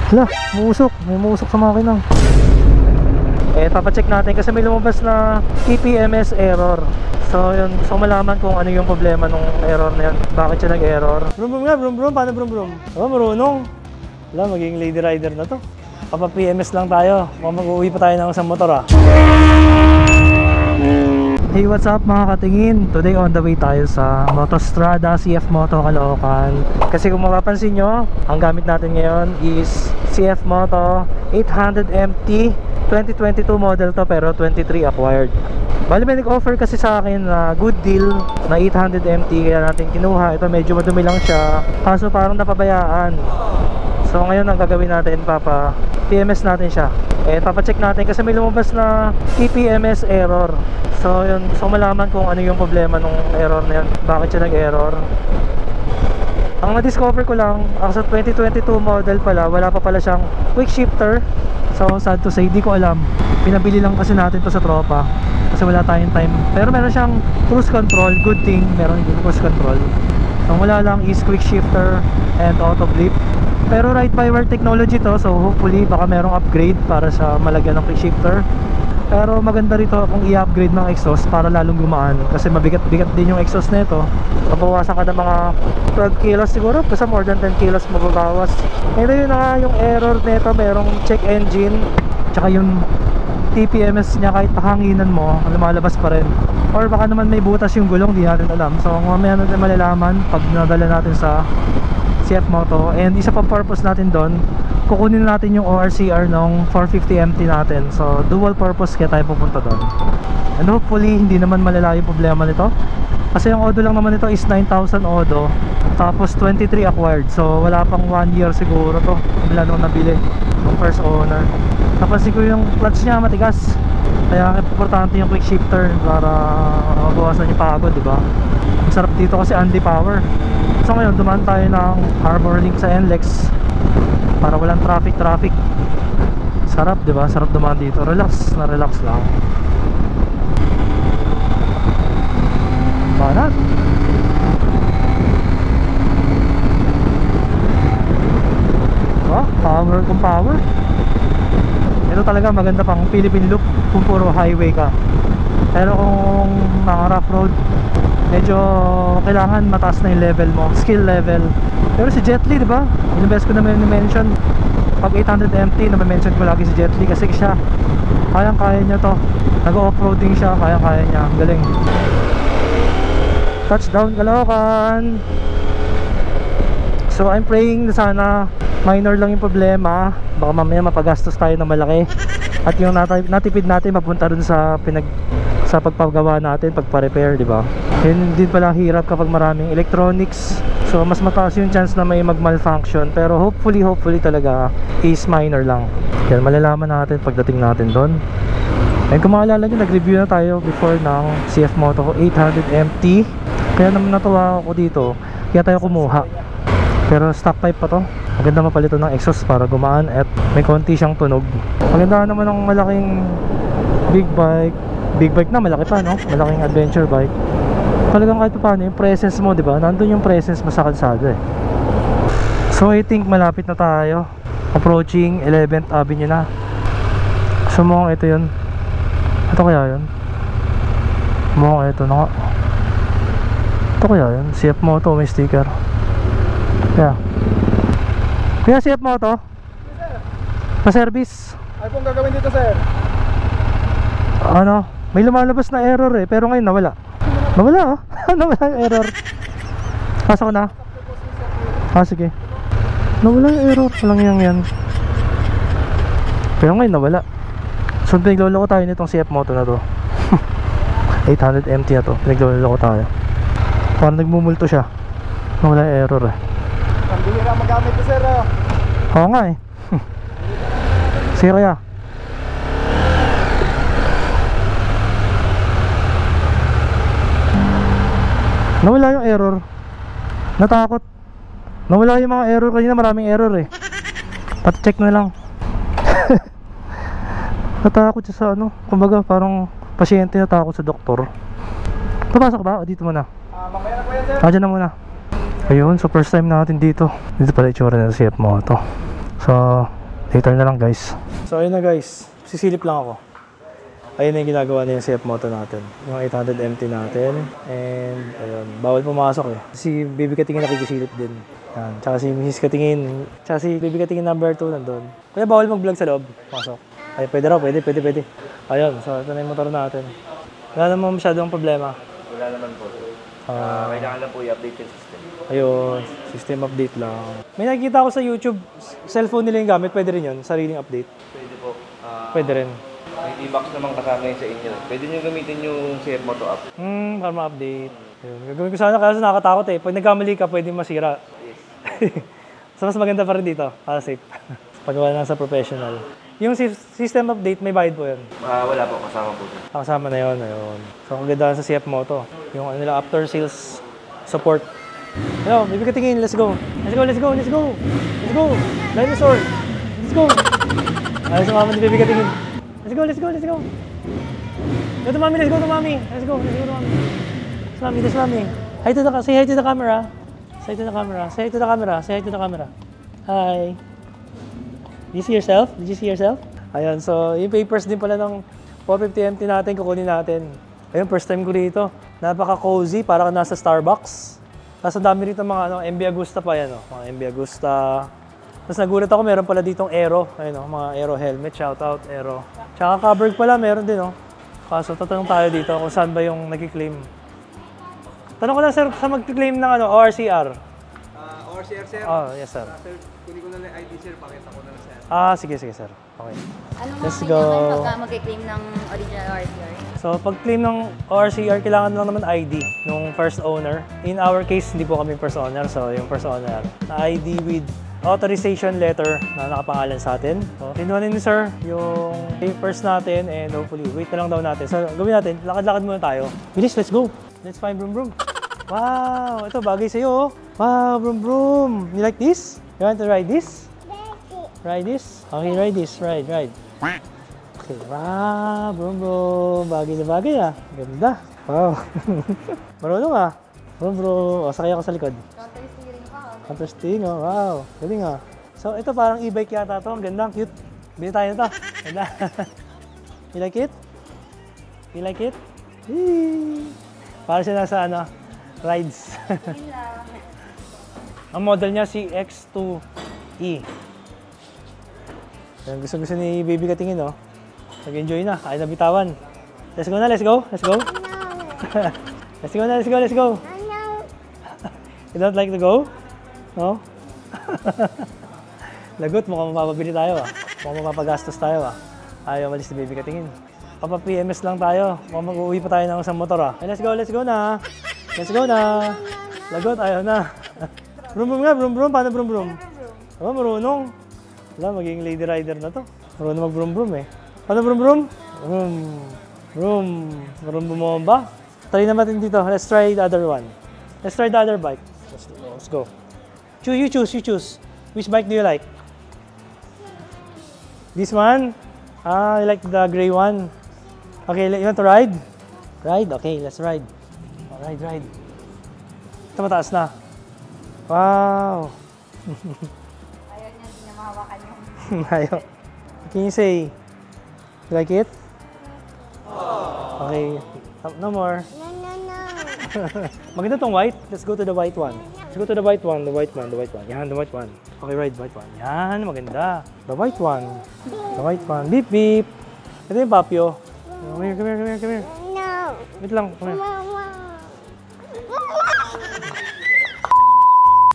Hala, muusok. May muusok sa makina. Papacheck natin kasi may lumabas na TPMS error. So yun, gusto ko malaman kung ano yung problema ng error na yun. Bakit siya nag-error? Brum brum nga, brum brum. Paano brum brum? Oh, marunong. Wala, magiging lady rider na to. Papa-PMS lang tayo. Mag-uwi pa tayo ng isang motor ah. Hey, what's up mga katingin? Today on the way tayo sa Motostrada CF Moto Caloocan. Kasi kung mapapansin nyo, ang gamit natin ngayon is CF Moto 800MT 2022 model to, pero 23 acquired. Bali may nag-offer kasi sa akin na good deal na 800MT, kaya natin kinuha. Ito medyo madumi lang siya, kaso parang napabayaan. So ngayon ang gagawin natin, PMS natin siya. Papacheck natin kasi may lumabas na TPMS error. So yun, gusto ko malaman kung ano yung problema ng error na yun. Bakit siya nag-error. Ang na-discover ko lang, ang sa 2022 model pala, wala pa pala siyang quick shifter. So sad to say, di ko alam. Pinabili lang kasi natin to sa tropa kasi wala tayong time. Pero meron siyang cruise control. Good thing, meron din cruise control. So wala lang is quick shifter and auto blip. Pero ride-by-wire technology to, so hopefully baka merong upgrade para sa malagyan ng quick shifter. Pero maganda rito kung i-upgrade ng exhaust para lalong gumaan, kasi mabigat-bigat din yung exhaust nito. Mabawasan ka ng mga 12 kilos siguro, basta more than 10 kilos mababawas. Ito yun na nga yung error nito, merong check engine, tsaka yung TPMS niya kahit pahanginan mo, lumalabas pa rin. Or baka naman may butas yung gulong, di natin alam. So mamaya natin malalaman pag nadala natin sa CF Moto. And isa pang purpose natin doon, kukunin natin yung ORCR ng 450MT natin. So dual purpose kaya tayo pupunta doon. And hopefully hindi naman malala yung problema nito, kasi yung odo lang naman nito is 9,000 odo, tapos 23 acquired. So wala pang 1 year siguro to mula nung nabili yung first owner. Napansin ko yung clutch niya matigas, kaya importante yung quick shifter para mabawasan yung pagod, diba? Ang sarap dito kasi anti power. So ngayon dumaan tayo ng Harbor Link sa NLEX para walang traffic. Sarap, diba? Sarap dumaan dito. Relax na relax lang. Banat. Oh, power kung power. Ito talaga maganda pang Philippine loop kung puro highway ka. Pero kung mga rough road, medyo kailangan mataas na yung level mo, skill level. Pero si Jet Li, diba? Ilang beses ko naman mention pag 800MT, na-mention ko lagi si Jet Li kasi siya, kayang-kaya niya to. Nag-off-roading siya, kayang-kaya niya. Galing. Touchdown Caloocan. So I'm praying na sana minor lang yung problema. Baka mamaya mapagastos tayo ng malaki. At yung natipid natin mapunta dun sa pagpagawa natin, pagpa-repair, diba? Yun din pala hirap kapag maraming electronics. So mas mataas yung chance na may mag-malfunction. Pero hopefully talaga is minor lang. Yan, malalaman natin pagdating natin doon. And kung maalala nyo, nag-review na tayo before ng CF Moto 800MT. Kaya naman natuwa ako dito, kaya tayo kumuha. Pero stock pipe pa to. Maganda mapalito ng exhaust para gumaan at may konti siyang tunog. Maganda naman ng malaking big bike na, malaki pa, no? Malaking adventure bike. Talagang kahit paano yung presence mo, diba? Nandun yung presence mo sa kalsada eh. So I think malapit na tayo. Approaching 11th Avenue na. So mukhang ito yun. Ito kaya yun? Mukhang ito na nga. Ito kaya yun? CF Moto, may sticker. Kaya CF Moto? Pa-service? Ay pong gagawin dito, sir? Ano? May lumalabas na error eh, pero ngayon nawala. Nawala oh. Nawala yung error. Pasok ko na. Sige. Nawala yung error. Walang yan. Pero ngayon nawala. So pinagloloko tayo nitong CF Moto na to. 800MT na to. Pinagloloko tayo. Parang nagmumulto siya. Nawala yung error eh. Ang bihira magamit ko, sir. Oo nga eh. Sige kaya. Nawala yung error. Natakot. Nawala yung mga error kanina, maraming error eh. Pati check na lang. Natakot siya sa ano. Kumbaga parang pasyente natakot sa doktor. Papasok ba? O dito muna? Mamaya na po yan, sir. Dyan na muna. Ayun, so first time natin dito. Dito pala itsura ng CF Moto. So Later na lang guys. So ayun na guys, sisilip lang ako. Ayun na yung ginagawa na yung CF Moto natin. Yung 800 MT natin. And ayun, bawal pumasok eh. Si Baby Katingin nakikisilip din. Yan. Tsaka si Mrs. Katingin. Tsaka si Baby Katingin number 2 nandun. Kaya bawal mag-vlog sa loob. Pasok. Ay, pwede raw. Pwede. Ayun, so ito na yung motor natin. Wala naman masyadong problema. Wala naman po. Kailangan lang po i-update yung system. Ayun, system update lang. May nakikita ko sa YouTube, cellphone nila yung gamit. Pwede rin yun, sariling update. Pwede po. Pwede rin. May e-box naman kasama yun sa inyo. Pwede nyo gamitin yung CF Moto app. Para ma-update. Ayun. Gagawin ko sana kasi nakakatakot eh. Pag nagkamali ka, pwede masira. Yes. So mas maganda pa rin dito, para safe. Pagawa lang sa professional. Yung system update, may bayad po yun. Wala po, kasama po. Kasama na yun, ayun. So kagandahan sa CF Moto. Yung ano nila, after sales support. Hello, Baby Katingin, let's go. Let's go. Dinosaur. Let's go. Ayaw sa mama ni Baby Katingin. Let's go. Go to mommy, let's go to mommy. Let's go to mommy. That's mommy. Say hi to the camera. Say hi to the camera. Hi. Did you see yourself? Ayan, so yung papers din pala ng 450 MT natin, kukunin natin. Ayun, first time ko rito. Napaka-cozy, parang nasa Starbucks. Tapos ang dami rito mga MV Agusta pa yan, mga MV Agusta. Tapos nagulat ako, meron pala ditong Aero. Ayun, mga Aero helmet, shoutout Aero. Tsaka Coburg pala, meron din, Kaso tatanong tayo dito kung saan ba yung nag-claim. Tanong ko lang, sir, sa mag-claim ng ORCR? ORCR, sir. Oh, yes, sir. Sir, kunin ko na lang ID, sir. Pakita ko na lang, sir. Sige, sir. Okay. Ano Let's mga go. kailangan pagka mag-claim ng original RCR? So, pag-claim ng ORCR, kailangan lang naman ID nung first owner. In our case, hindi po kami first owner. So, yung first owner, na ID with authorization letter na nakapangalan sa atin. So, kinuhanin ni sir yung papers natin and hopefully, wait na lang daw natin. So, gawin natin, lakad-lakad muna tayo. Bilis, let's go. Let's find Vroom. Wow, ito bagay sa'yo. Wow, Vroom. You like this? You want to ride this? Ride this? Okay, ride this. Ride. Okay, wow, Vroom. Bagay na bagay Ganda. Wow. Marunong Vroom. Sakay ako sa likod. Counter steering ka. Counter steering, wow. Galing So, ito parang e-bike yata to. Ang ganda, cute. Bili tayo nito. Ganda. You like it? Yee! Para siya nasa rides. Ang model niya si X2E. Yan, gusto ni Baby Katingin, Nag-enjoy na, kaya na bitawan. Let's go. Let's go. You don't like to go? No? Lagot, mukhang mapapabili tayo, Mukhang mapapagastos tayo, Ayaw malis ni Baby Katingin. Papa-PMS lang tayo. Mukhang mag-uwi pa tayo ng isang motor, Let's go na. Lagot, ayaw na. Vroom. Paano vroom? Marunong. Wala, magiging lady rider na to. Marunong mag-vroom Paano vroom? Vroom bumomba. Try naman dito. Let's try the other one. Let's try the other bike. Let's go. You choose. Which bike do you like? This one? You like the gray one? Okay, you want to ride? Ride? Okay, let's ride. Ride. Ito mataas na. Wow! Ayaw niya, hindi niya mahawakan yung... Ayaw. Can you say, you like it? Okay. No more. No. Maganda tong white. Let's go to the white one. The white one. Yan, the white one. Okay, ride white one. Yan, maganda. The white one. Beep. Ito yung papyo. Come here. No. Wait lang, come here.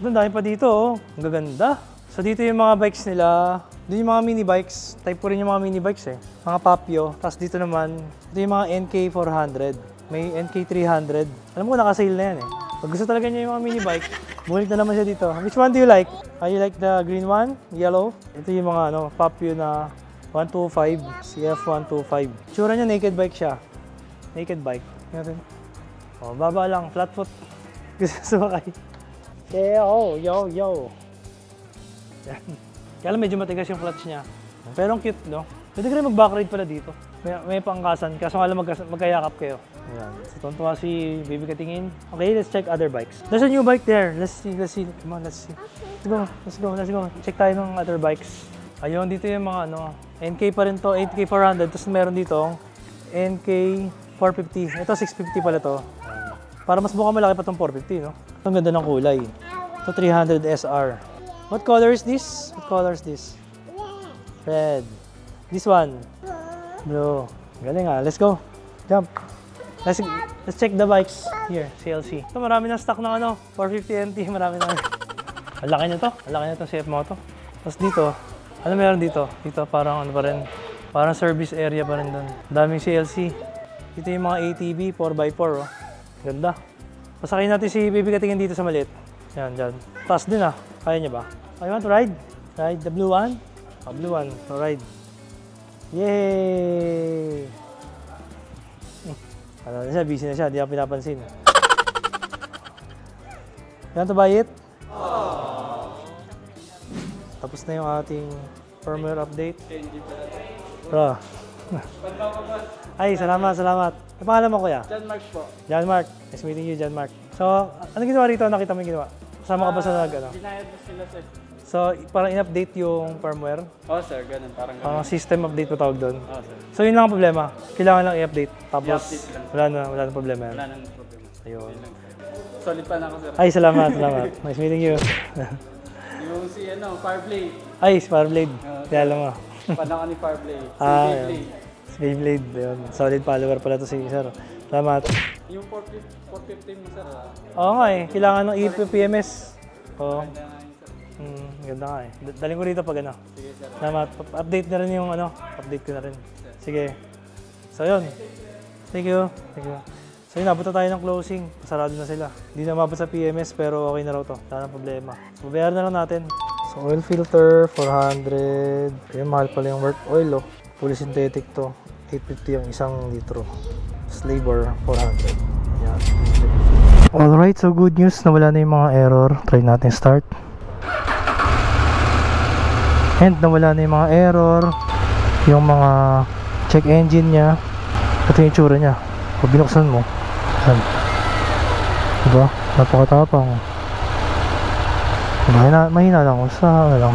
Doon, dahil pa dito, Ang gaganda. So dito yung mga bikes nila. Doon yung mga mini bikes. Type ko rin yung mga mini bikes Mga papyo. Tapos dito naman, ito yung mga NK400. May NK300. Alam ko nakasale na yan Pag gusto talaga niya yung mga mini bike, bumalik na naman siya dito. Which one do you like? You like the green one? Yellow? Ito yung mga papyo na 125. CF125. Tsura niya, naked bike siya. Naked bike. Tingnan. Baba lang. Flat foot. Gusto sumakay. Yo. Yan. Kaya lang medyo matigas yung clutch niya. Pero ang cute, Pwede ka rin mag-backride pala dito. May pangkasan. Kaso nga lang magkayakap kayo. Ayan. So, tuntua si Baby Katingin. Okay, let's check other bikes. There's a new bike there. Let's see. Come on, let's see. Let's go. Check tayo ng other bikes. Ayun, dito yung mga ano, NK pa rin to, 8K 400. Tapos meron dito, NK 450. Ito, 650 pala to. Para mas mukhang malaki pa itong 450, no? Ang ganda ng kulay. Ito, 300 SR. What color is this? What color is this? Red. This one? Blue. Galing ah. Let's go. Jump. Let's check the bikes. Here, CLC. Ito, marami na stock ng ano, 450 NT. Marami na. Ang laki nito. Ang laki nito CF Moto. Tapos dito, ano meron dito? Dito parang ano pa rin. Parang service area pa rin doon. Daming CLC. Dito yung mga ATV, 4x4 oh. Ganda. Pasakayin natin si Baby Katingin dito sa maliit. Yan, dyan. Taas din ah. Kaya niya ba? I want to ride? Ride the blue one? Oh, blue one. So ride. Yay! Ano na siya? Busy na siya. Hindi ako pinapansin. You want to buy it? Tapos na yung ating firmware update. Bro. Ay, salamat. Ang pangalan mo, kuya? John Mark po. John Mark. Nice meeting you, John Mark. So, anong ginawa rito? Nakita mo yung ginawa? Kasama ka ba sa ano? Binayad na sila sir. So, parang in-update yung firmware. Oo sir, ganun. Parang Parang system update pa tawag doon. Oo sir. So, yun lang ang problema. Kailangan lang i-update. Tapos, I-update lang. wala na problema yan. Wala nang problema. Ayun. Solid pa na ako sir. Ay, salamat. Nice meeting you. Yung si Fireblade. Ay, Fireblade. Kaya alam mo. Panaka ni Fireblade. Si Ah, Beyblade. Beyblade. Ayun. Solid follower pala to si sir. Salamat. Yung 450 mo sir. Oo nga eh. Kailangan ng EPMS. Oo. Ganda nga yun sir. Ganda nga eh. Daling ko rito pag ano. Sige sir. Salamat. Update na rin yung ano. Update ko na rin. Sige. So yun. Thank you. So yun, abot na tayo ng closing. Sarado na sila. Hindi na mabot sa PMS pero okay na raw to. Wala nang problema. So bayaran na lang natin. So oil filter, 400. Ayun, mahal pala yung work oil oh. Fully synthetic to. 850 yung isang litro. Labor, 400. Yan. Alright, so good news na wala na yung mga error. Try natin start. And nawala na yung mga error. Yung mga check engine niya. Ito yung itsura niya. Pag binuksan mo, yan. Diba? Napakatapang. Mahina lang. Sa ano lang.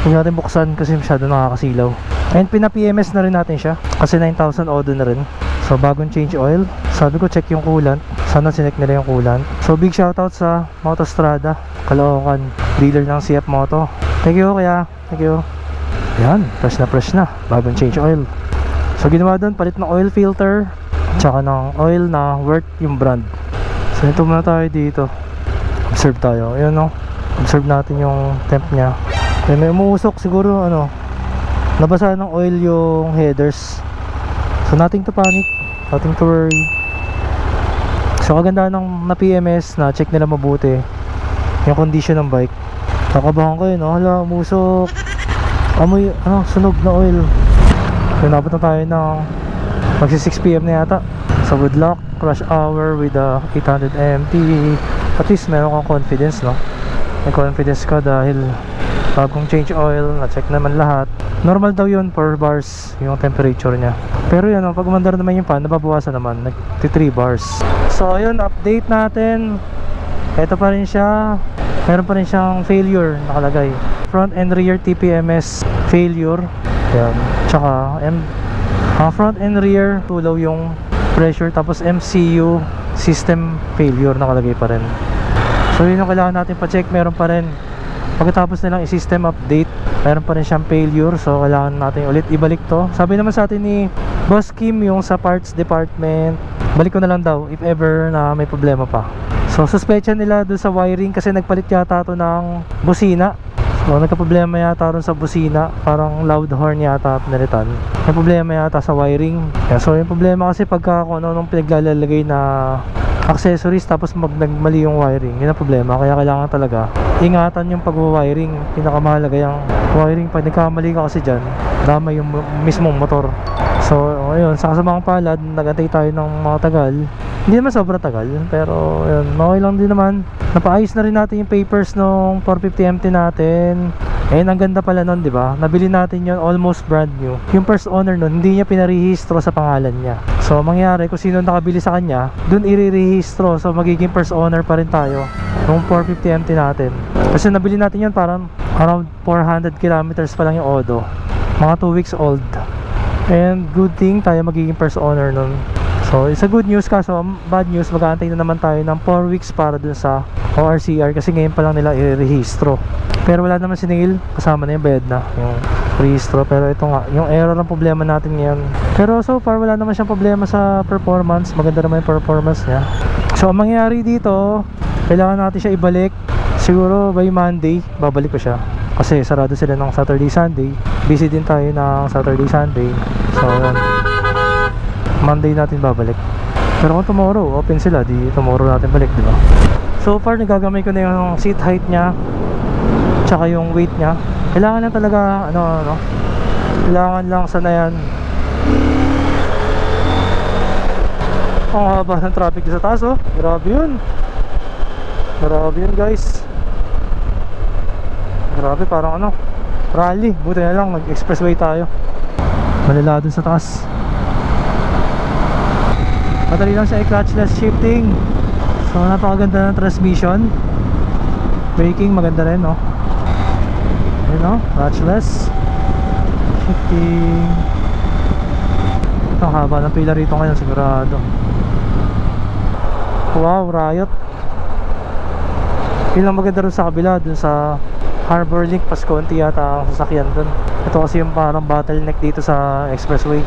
Huwag natin buksan kasi masyado nakakasilaw. And pina-PMS na rin natin siya. Kasi 9,000 odo na rin. So bagong change oil. Sabi ko check yung coolant. Sana sinek nila yung coolant. So big shoutout sa Motostrada, Caloocan, dealer ng CF Moto. Thank you kaya. Thank you. Yan, fresh na. Bagong change oil. So ginawa doon, palit ng oil filter. Tsaka ng oil na worth yung brand. So ito muna tayo dito. Observe tayo. Ayan no. Observe natin yung temp nya. May umuusok siguro ano. Nabasa ng oil yung headers. So nothing to panic. Nothing to worry. So kaganda ng na PMS na check nila mabuti yung condition ng bike. Kakabahan ko yun, no? Hala, umusok. Amoy, ano, sunog na oil. So nabot na tayo ng magsi 6 PM na yata. So good luck, rush hour with the 800 MT. At least meron kang confidence, no? May confidence ka dahil bagong change oil, na-check naman lahat. Normal daw yun, 4 bars yung temperature nya. Pero yan, pag umandar naman yung fan, nababawasan naman, nag-3 bars. So ayun, update natin. Ito pa rin siya. Meron pa rin siyang failure nakalagay. Front and rear TPMS failure. Yan. Tsaka front and rear tulaw yung pressure. Tapos MCU system failure nakalagay pa rin. So yun yung kailangan natin pa-check. Meron pa rin. Pagkatapos nilang i-system update, meron pa rin siyang failure. So kailangan natin ulit ibalik to. Sabi naman sa atin ni Boss Kim yung sa parts department, balik ko na lang daw if ever na may problema pa. So suspecha nila doon sa wiring kasi nagpalit yata to ng busina. So nagka-problema yata ron sa busina, parang loud horn yata pinalitan. May problema yata sa wiring. So yung problema kasi pagka kung ano nung pinaglalagay na accessories tapos nagmali yung wiring, yun ang problema. Kaya kailangan talaga ingatan yung pag-wiring. Pinakamahalaga yung wiring. Pag nagkamali ka kasi dyan, dama yung mismong motor. So ayun, sa kasamang palad, nagantay tayo ng mga tagal. Hindi naman sobrang tagal, pero yun, okay lang din naman. Napaayos na rin natin yung papers nung 450 MT natin. And ang ganda pala nun, di ba? Nabili natin yun almost brand new. Yung first owner nun, hindi niya pinarehistro sa pangalan niya. So mangyari, kung sino nakabili sa kanya, dun i-rehistro. So magiging first owner pa rin tayo nung 450 MT natin. Kasi nabili natin yan parang around 400 kilometers pa lang yung Odo. Mga 2 weeks old. And good thing tayo magiging first owner nun. So it's a good news, kaso bad news, mag-aantay na naman tayo ng 4 weeks para dun sa ORCR kasi ngayon pa lang nila i-rehistro. Pero wala naman siningil, kasama na yung bed na yung rehistro. Pero ito nga, yung error ang problema natin ngayon. Pero so far wala naman siyang problema sa performance, maganda naman yung performance niya. So ang mangyayari dito, kailangan natin siya ibalik. Siguro by Monday, babalik ko siya. Kasi sarado sila ng Saturday, Sunday. Busy din tayo ng Saturday, Sunday. So Monday natin babalik. Pero kung tomorrow, open sila, di tomorrow natin balik, di ba? So far, nagagamay ko na yung seat height niya, tsaka yung weight niya. Kailangan lang talaga, kailangan lang sanayan. Ang haba ng traffic sa taas, oh. Grabe yun. Grabe yun, guys. Grabe, parang rally. Buti na lang, nag-expressway tayo. Malala dun sa taas. Madali lang siya i-clutchless shifting. So napakaganda ng transmission. Braking maganda rin, no? Ayun, no? Clutchless shifting. Ang haba ng pila rito ngayon, sigurado. Wow, riot. Yun lang maganda rin sa kabila, dun sa Harbor Link, pas konti yata ang sasakyan dun. Ito kasi yung parang bottleneck dito sa expressway.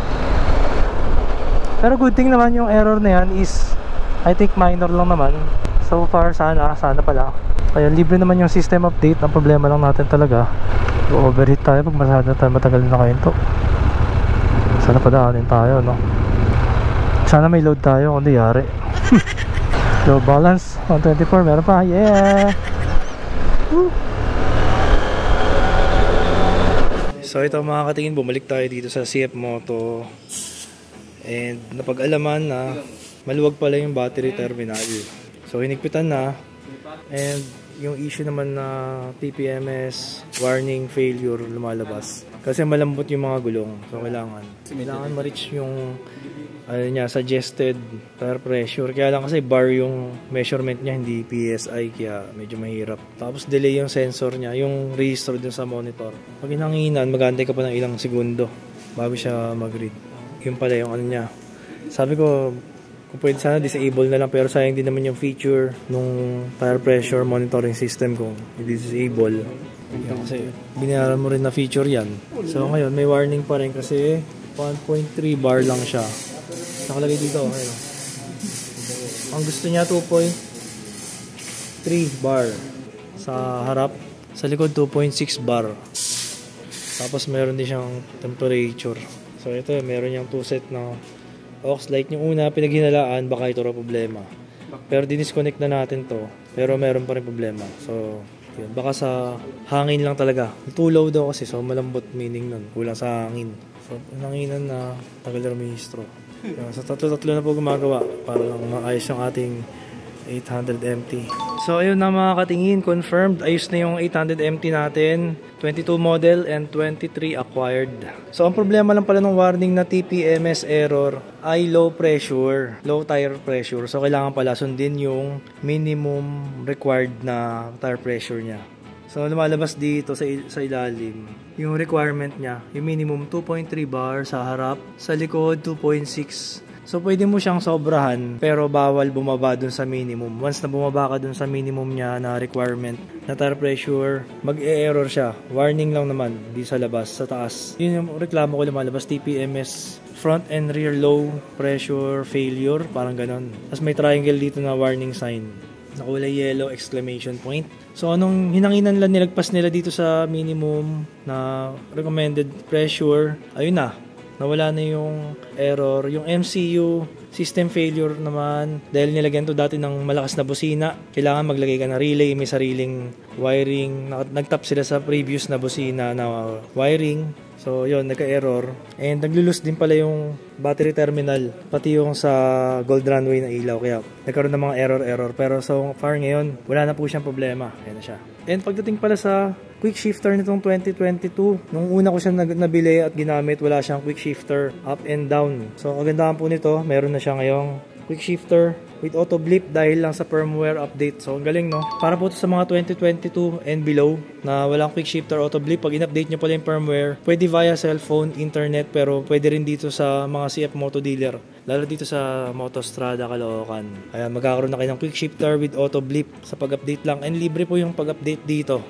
Pero good thing naman yung error na yan is I think minor lang naman. So far sana pala. Kaya libre naman yung system update. Ang problema lang natin talaga, overheat tayo pag masyado tayo matagal na kayo to. Sana padaanin tayo, no? Sana may load tayo kung di yari. Low balance 124, meron pa. Yeah. Woo. So ito mga katingin, bumalik tayo dito sa CF Moto. And napag-alaman na maluwag pala yung battery terminal. So hinigpitan na. And yung issue naman na TPMS warning failure lumalabas. Kasi malambot yung mga gulong. So kailangan ma-reach yung suggested tire pressure. Kaya lang kasi bar yung measurement niya, hindi PSI, kaya medyo mahirap. Tapos delay yung sensor niya, yung register dun sa monitor. Pag hinanginan, mag-aantay ka pa ng ilang segundo bago siya mag-read. Yun pala yung niya. Sabi ko, kung pwede sana disable na lang, pero sayang din naman yung feature nung tire pressure monitoring system kung i-disable. Kasi binayaran mo rin na feature yan. So ngayon may warning pa rin kasi 1.3 bar lang siya. Nakalagay dito, okay. Ang gusto niya 2.3 bar sa harap, sa likod 2.6 bar. Tapos meron din siyang temperature. So ito, meron niyang 2 set na aux light. Yung una, pinaghinalaan, baka ito raw problema. Pero dinisconnect na natin to. Pero meron pa rin problema. So, yun. Baka sa hangin lang talaga. Tulaw daw kasi, so malambot meaning nun. Kulang sa hangin. So, nanginan na tagal rumihistro. Sa tatlo na po gumagawa para lang maayos yung ating 800MT. So ayun na mga katingin, confirmed ayos na yung 800MT natin, 22 model and 23 acquired. So ang problema lang pala ng warning na TPMS error ay low tire pressure. So kailangan pala sundin yung minimum required na tire pressure niya. So lumalabas dito sa ilalim yung requirement niya, yung minimum 2.3 bar sa harap, sa likod 2.6. So pwede mo siyang sobrahan pero bawal bumaba dun sa minimum. Once na bumaba ka dun sa minimum niya na requirement na tire pressure, mag-e-error siya. Warning lang naman, di sa labas, sa taas. Yun yung reklamo ko lumalabas, TPMS front and rear low pressure failure, parang ganon. Tapos may triangle dito na warning sign, nakulay yellow exclamation point. So anong hinanginan lang nilagpas nila dito sa minimum na recommended pressure, ayun na, nawala na yung error. Yung MCU system failure naman, dahil nilagyan to dati ng malakas na busina, kailangan maglagay ka ng relay, may sariling wiring. Nagtap sila sa previous na busina na wiring. So yun, nagka-error. And naglulus din pala yung battery terminal, pati yung sa Gold Runway na ilaw. Kaya nagkaroon ng mga error. Pero so far ngayon, wala na po siyang problema. Ayan na siya. And pagdating pala sa quick shifter nitong 2022, nung una ko siya nabili at ginamit, wala siyang quick shifter up and down. So kagandahan po nito, meron na siya ngayong quick shifter with auto blip dahil lang sa firmware update. So ang galing, no? Para po ito sa mga 2022 and below na walang quick shifter auto blip. Pag in-update nyo pala yung firmware, pwede via cellphone, internet, pero pwede rin dito sa mga CF Moto dealer. Lalo dito sa Motostrada, Caloocan. Ayan, magkakaroon na kayo ng quick shifter with auto blip sa pag-update lang. And libre po yung pag-update dito.